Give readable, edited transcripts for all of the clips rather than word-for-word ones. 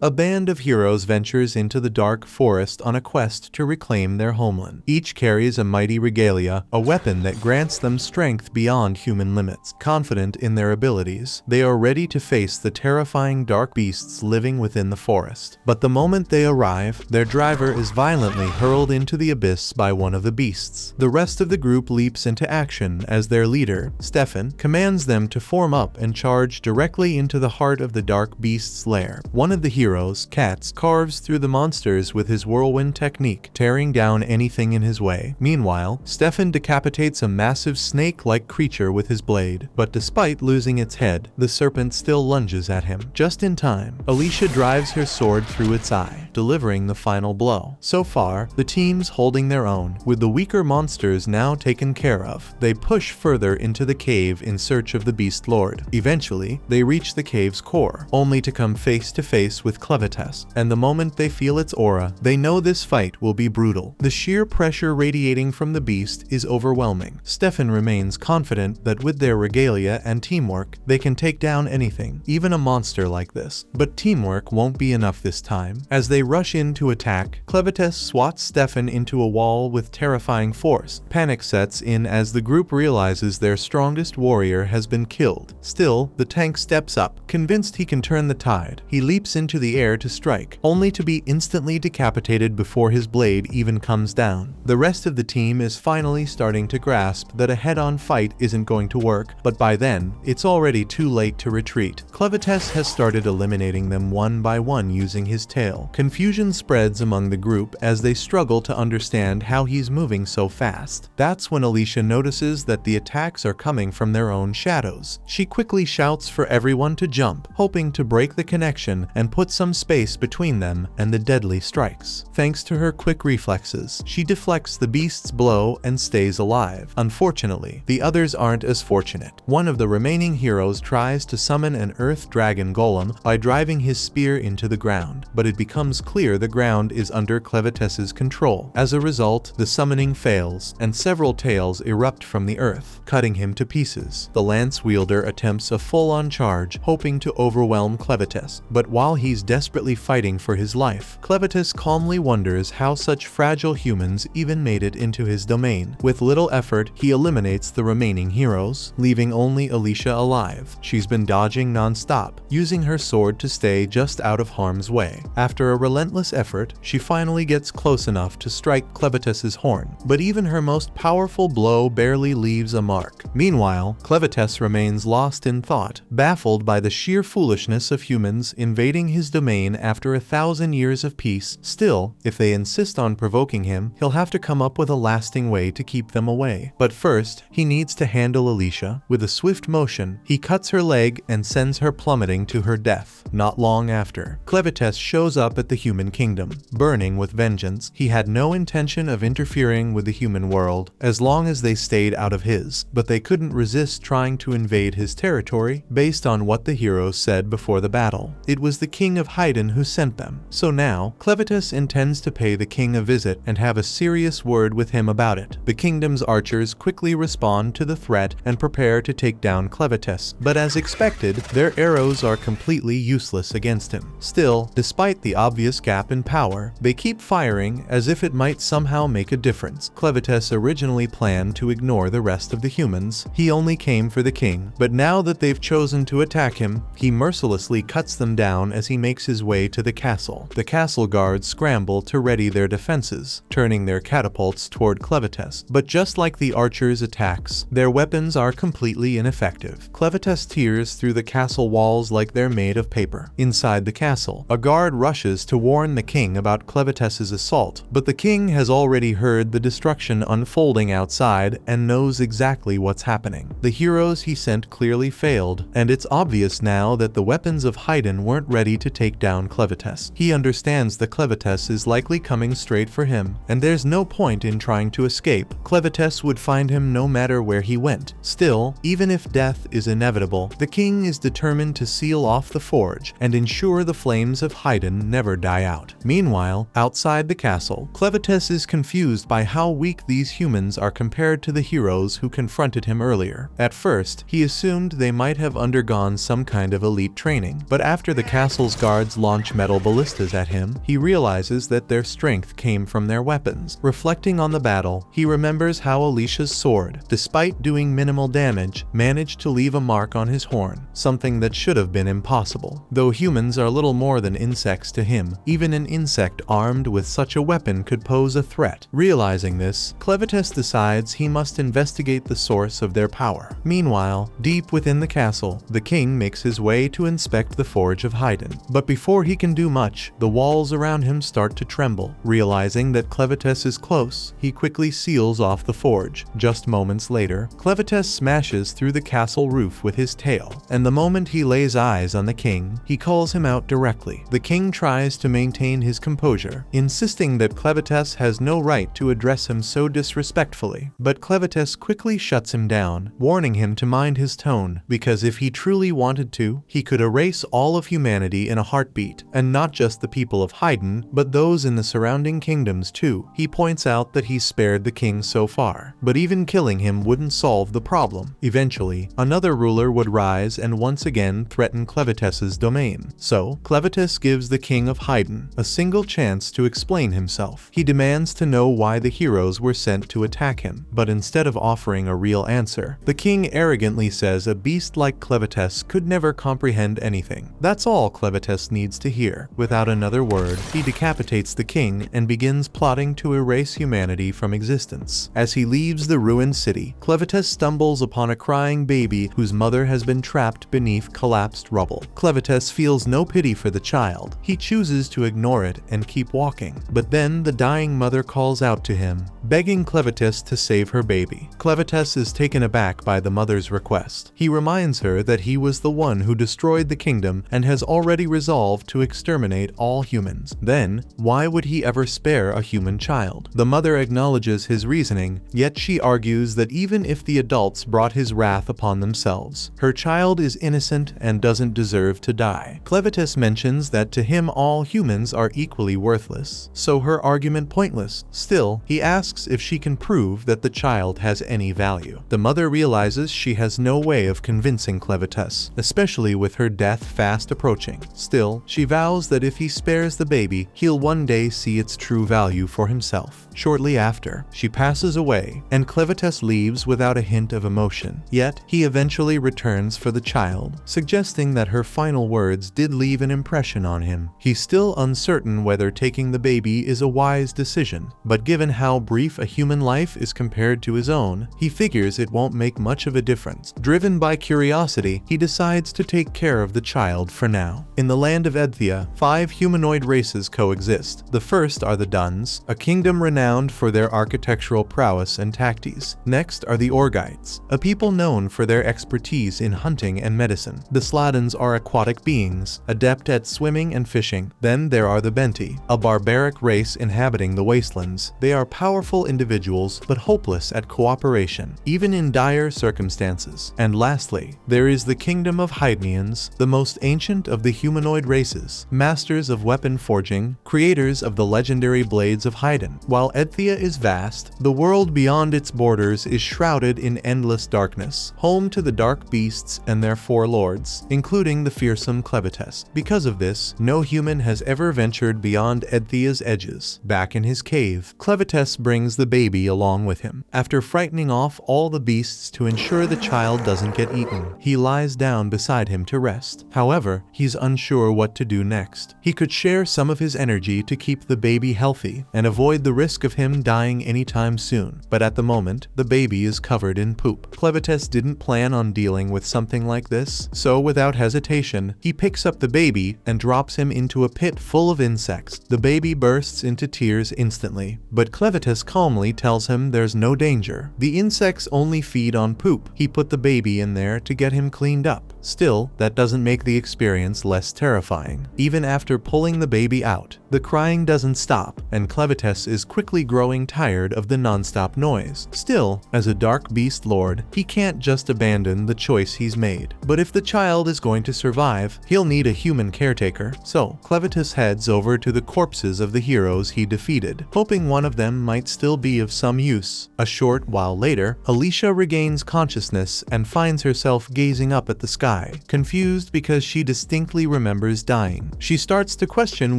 A band of heroes ventures into the dark forest on a quest to reclaim their homeland. Each carries a mighty regalia, a weapon that grants them strength beyond human limits. Confident in their abilities, they are ready to face the terrifying dark beasts living within the forest. But the moment they arrive, their driver is violently hurled into the abyss by one of the beasts. The rest of the group leaps into action as their leader, Stefan, commands them to form up and charge directly into the heart of the dark beast's lair. One of the heroes, Cats, carves through the monsters with his whirlwind technique, tearing down anything in his way. Meanwhile, Stefan decapitates a massive snake-like creature with his blade, but despite losing its head, the serpent still lunges at him. Just in time, Alicia drives her sword through its eye, delivering the final blow. So far, the team's holding their own, with the weaker monsters now taken care of. They push further into the cave in search of the Beast Lord. Eventually, they reach the cave's core, only to come face to face with Clevites, and the moment they feel its aura, they know this fight will be brutal. The sheer pressure radiating from the beast is overwhelming. Stefan remains confident that with their regalia and teamwork, they can take down anything, even a monster like this. But teamwork won't be enough this time. As they rush in to attack, Clevites swats Stefan into a wall with terrifying force. Panic sets in as the group realizes their strongest warrior has been killed. Still, the tank steps up, convinced he can turn the tide. He leaps into the air to strike, only to be instantly decapitated before his blade even comes down. The rest of the team is finally starting to grasp that a head-on fight isn't going to work, but by then, it's already too late to retreat. Clevites has started eliminating them one by one using his tail. Confusion spreads among the group as they struggle to understand how he's moving so fast. That's when Alicia notices that the attacks are coming from their own shadows. She quickly shouts for everyone to jump, hoping to break the connection and put some space between them and the deadly strikes. Thanks to her quick reflexes, she deflects the beast's blow and stays alive. Unfortunately, the others aren't as fortunate. One of the remaining heroes tries to summon an earth dragon golem by driving his spear into the ground, but it becomes clear the ground is under Clevites' control. As a result, the summoning fails, and several tails erupt from the earth, cutting him to pieces. The lance wielder attempts a full-on charge, hoping to overwhelm Clevites, but while he's desperately fighting for his life, Clevites calmly wonders how such fragile humans even made it into his domain. With little effort, he eliminates the remaining heroes, leaving only Alicia alive. She's been dodging non-stop, using her sword to stay just out of harm's way. After a relentless effort, she finally gets close enough to strike Clevites' horn, but even her most powerful blow barely leaves a mark. Meanwhile, Clevites remains lost in thought, baffled by the sheer foolishness of humans invading his domain after 1,000 years of peace. Still, if they insist on provoking him, he'll have to come up with a lasting way to keep them away. But first, he needs to handle Alicia. With a swift motion, he cuts her leg and sends her plummeting to her death. Not long after, Clevites shows up at the human kingdom. Burning with vengeance, he had no intention of interfering with the human world, as long as they stayed out of his, but they couldn't resist trying to invade his territory based on what the heroes said before the battle. It was the king of Haydn who sent them. So now, Clevites intends to pay the king a visit and have a serious word with him about it. The kingdom's archers quickly respond to the threat and prepare to take down Clevites, but as expected, their arrows are completely useless against him. Still, despite the obvious gap in power, they keep firing as if it might somehow make a difference. Clevites originally planned to ignore the rest of the humans. He only came for the king, but now that they've chosen to attack him, he mercilessly cuts them down as he makes his way to the castle. The castle guards scramble to ready their defenses, turning their catapults toward Clevites. But just like the archers' attacks, their weapons are completely ineffective. Clevites tears through the castle walls like they're made of paper. Inside the castle, a guard rushes to warn the king about Clevites' assault, but the king has already heard the destruction unfolding outside and knows exactly what's happening. The heroes he sent clearly failed, and it's obvious now that the weapons of Haydn weren't ready to take down Clevites. He understands the Clevites is likely coming straight for him, and there's no point in trying to escape. Clevites would find him no matter where he went. Still, even if death is inevitable, the king is determined to seal off the forge and ensure the flames of Haydn never die out. Meanwhile, outside the castle, Clevites is confused by how weak these humans are compared to the heroes who confronted him earlier. At first, he assumed they might have undergone some kind of elite training, but after the castle's guards launch metal ballistas at him, he realizes that their strength came from their weapons. Reflecting on the battle, he remembers how Alicia's sword, despite doing minimal damage, managed to leave a mark on his horn, something that should have been impossible. Though humans are little more than insects to him, even an insect armed with such a weapon could pose a threat. Realizing this, Clevitus decides he must investigate the source of their power. Meanwhile, deep within the castle, the king makes his way to inspect the Forge of Haydn. But before he can do much, the walls around him start to tremble. Realizing that Clevitus is close, he quickly seals off the forge. Just moments later, Clevitus smashes through the castle roof with his tail, and the moment he lays eyes on the king, he calls him out directly. The king tries to maintain his composure, insisting that Clevitus has no right to address him so disrespectfully. But Clevitus quickly shuts him down, warning him to mind his tone, because if he truly wanted to, he could erase all of humanity in a heartbeat, and not just the people of Haydn, but those in the surrounding kingdoms too. He points out that he spared the king so far, but even killing him wouldn't solve the problem. Eventually, another ruler would rise and once again threaten Clevitus's domain. So, Clevitus gives the king of Haydn a single chance to explain himself. He demands to know why the heroes were sent to attack him, but instead of offering a real answer, the king arrogantly says a beast like Clevitus could never comprehend anything. That's all Clevitus needs to hear. Without another word, he decapitates the king and begins plotting to erase humanity from existence. As he leaves the ruined city, Clevitus stumbles upon a crying baby whose mother has been trapped beneath collapsed rubble. Clevitus feels no pity for the child. He chooses to ignore it and keep walking. But then the dying mother calls out to him, begging Clevitus to save her baby. Clevitus is taken aback by the mother's request. He reminds her that he was the one who destroyed the kingdom and has already resolved to exterminate all humans. Then, why would he ever spare a human child? The mother acknowledges his reasoning, yet she argues that even if the adults brought his wrath upon themselves, her child is innocent and doesn't deserve to die. Clevitus mentions that to him all humans are equally worthless, so her argument pointless. Still, he asks if she can prove that the child has any value. The mother realizes she has no way of convincing Clevitus, especially with her death fast approaching. Still, she vows that if he spares the baby, he'll one day see its true value for himself. Shortly after, she passes away, and Clevitus leaves without a hint of emotion. Yet, he eventually returns for the child, suggesting that her final words did leave an impression on him. He's still uncertain whether taking the baby is a wise decision, but given how brief a human life is compared to his own, he figures it won't make much of a difference. Driven by curiosity, he decides to take care of the child for now. In the land of Edthia, 5 humanoid races coexist. The first are the Duns, a kingdom renowned for their architectural prowess and tactics. Next are the Orgites, a people known for their expertise in hunting and medicine. The Sladens are aquatic beings, adept at swimming and fishing. Then there are the Benti, a barbaric race inhabiting the wastelands. They are powerful individuals, but hopeless at cooperation, even in dire circumstances. And lastly, there is the kingdom of Haydnians, the most ancient of the humanoid races, masters of weapon forging, creators of the legendary blades of Haydn. While Edthia is vast, the world beyond its borders is shrouded in endless darkness, home to the dark beasts and their 4 lords, including the fearsome Clevitus. Because of this, no human has ever ventured beyond Edthia's edges. Back in his cave, Clevitus brings the baby along with him. After frightening off all the beasts to ensure the child doesn't get eaten, he lies down beside him to rest. However, he's unsure what to do next. He could share some of his energy to keep the baby healthy and avoid the risk of him dying anytime soon. But at the moment, the baby is covered in poop. Clevitus didn't plan on dealing with something like this, so without hesitation, he picks up the baby and drops him into a pit full of insects. The baby bursts into tears instantly, but Clevitus calmly tells him there's no danger. The insects only feed on poop. He put the baby in there to get him cleaned up. Still, that doesn't make the experience less terrifying. Even after pulling the baby out, the crying doesn't stop, and Clevitus is quickly growing tired of the non-stop noise. Still, as a dark beast lord, he can't just abandon the choice he's made. But if the child is going to survive, he'll need a human caretaker. So, Clevitus heads over to the corpses of the heroes he defeated, hoping one of them might still be of some use. A short while later, Alicia regains consciousness and finds herself gazing up at the sky. die, confused because she distinctly remembers dying. She starts to question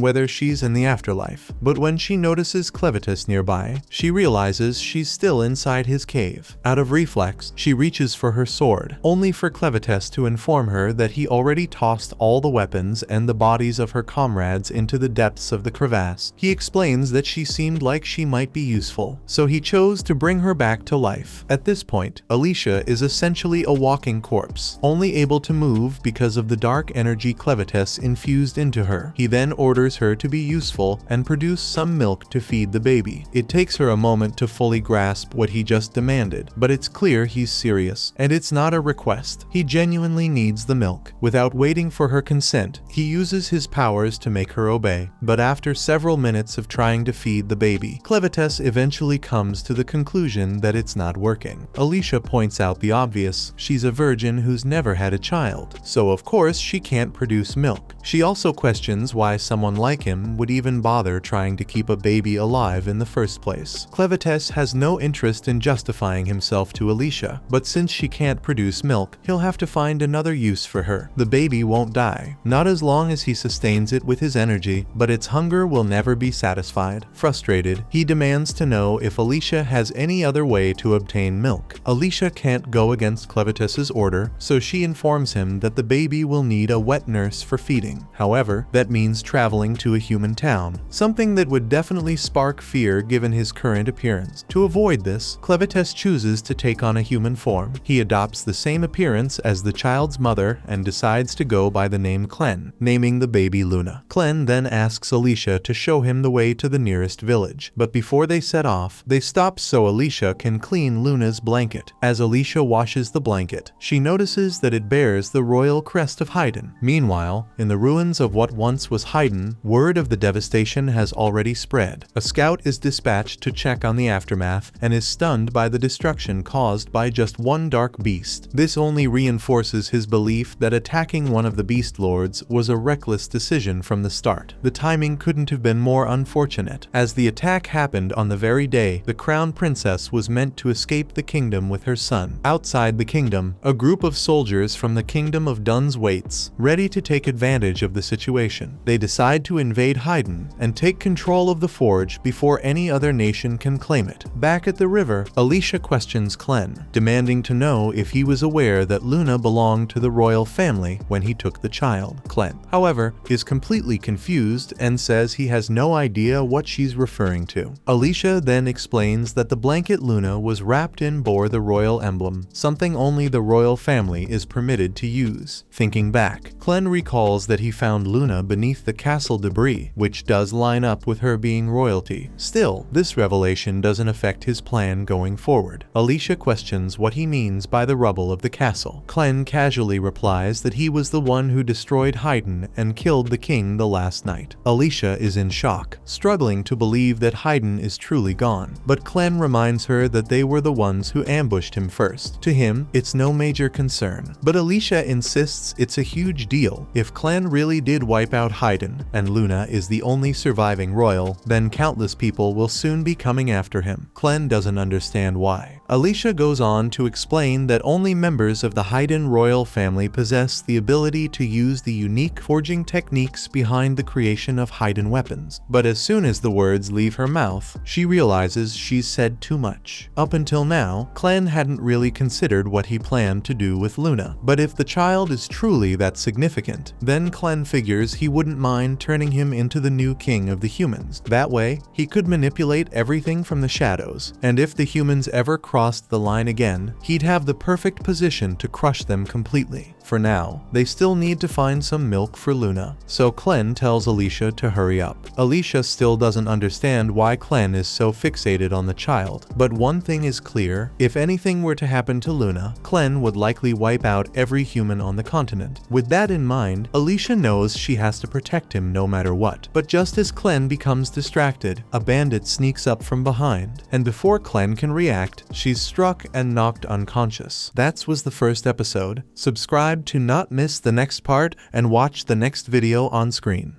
whether she's in the afterlife, but when she notices Clevitus nearby, she realizes she's still inside his cave. Out of reflex, she reaches for her sword, only for Clevitus to inform her that he already tossed all the weapons and the bodies of her comrades into the depths of the crevasse. He explains that she seemed like she might be useful, so he chose to bring her back to life. At this point, Alicia is essentially a walking corpse, only able to move because of the dark energy Clevitus infused into her. He then orders her to be useful and produce some milk to feed the baby. It takes her a moment to fully grasp what he just demanded, but it's clear he's serious, and it's not a request. He genuinely needs the milk. Without waiting for her consent, he uses his powers to make her obey. But after several minutes of trying to feed the baby, Clevitus eventually comes to the conclusion that it's not working. Alicia points out the obvious: she's a virgin who's never had a child, so of course she can't produce milk. She also questions why someone like him would even bother trying to keep a baby alive in the first place. Clevitus has no interest in justifying himself to Alicia, but since she can't produce milk, he'll have to find another use for her. The baby won't die, not as long as he sustains it with his energy, but its hunger will never be satisfied. Frustrated, he demands to know if Alicia has any other way to obtain milk. Alicia can't go against Clevitus's order, so she informs him that the baby will need a wet nurse for feeding. However, that means traveling to a human town, something that would definitely spark fear given his current appearance. To avoid this, Clevitus chooses to take on a human form. He adopts the same appearance as the child's mother and decides to go by the name Clen, naming the baby Luna. Clen then asks Alicia to show him the way to the nearest village, but before they set off, they stop so Alicia can clean Luna's blanket. As Alicia washes the blanket, she notices that it bears the royal crest of Haydn. Meanwhile, in the ruins of what once was Haydn, word of the devastation has already spread. A scout is dispatched to check on the aftermath and is stunned by the destruction caused by just one dark beast. This only reinforces his belief that attacking one of the beast lords was a reckless decision from the start. The timing couldn't have been more unfortunate, as the attack happened on the very day the crown princess was meant to escape the kingdom with her son. Outside the kingdom, a group of soldiers from the kingdom of Duns waits, ready to take advantage of the situation. They decide to invade Haydn and take control of the forge before any other nation can claim it. Back at the river, Alicia questions Clen, demanding to know if he was aware that Luna belonged to the royal family when he took the child. Clen, however, is completely confused and says he has no idea what she's referring to. Alicia then explains that the blanket Luna was wrapped in bore the royal emblem, something only the royal family is permitted to use. Thinking back, Clen recalls that he found Luna beneath the castle debris, which does line up with her being royalty. Still, this revelation doesn't affect his plan going forward. Alicia questions what he means by the rubble of the castle. Clen casually replies that he was the one who destroyed Haydn and killed the king the last night. Alicia is in shock, struggling to believe that Haydn is truly gone, but Clen reminds her that they were the ones who ambushed him first. To him, it's no major concern, but Alicia insists it's a huge deal. If Clen really did wipe out Haydn, and Luna is the only surviving royal, then countless people will soon be coming after him. Clen doesn't understand why. Alicia goes on to explain that only members of the Haydn royal family possess the ability to use the unique forging techniques behind the creation of Haydn weapons. But as soon as the words leave her mouth, she realizes she's said too much. Up until now, Clen hadn't really considered what he planned to do with Luna. But if the child is truly that significant, then Clen figures he wouldn't mind turning him into the new king of the humans. That way, he could manipulate everything from the shadows, and if the humans ever crossed the line again, he'd have the perfect position to crush them completely. For now, they still need to find some milk for Luna, so Clen tells Alicia to hurry up. Alicia still doesn't understand why Clen is so fixated on the child, but one thing is clear: if anything were to happen to Luna, Clen would likely wipe out every human on the continent. With that in mind, Alicia knows she has to protect him no matter what. But just as Clen becomes distracted, a bandit sneaks up from behind, and before Clen can react, she's struck and knocked unconscious. That was the first episode. Subscribe to not miss the next part and watch the next video on screen.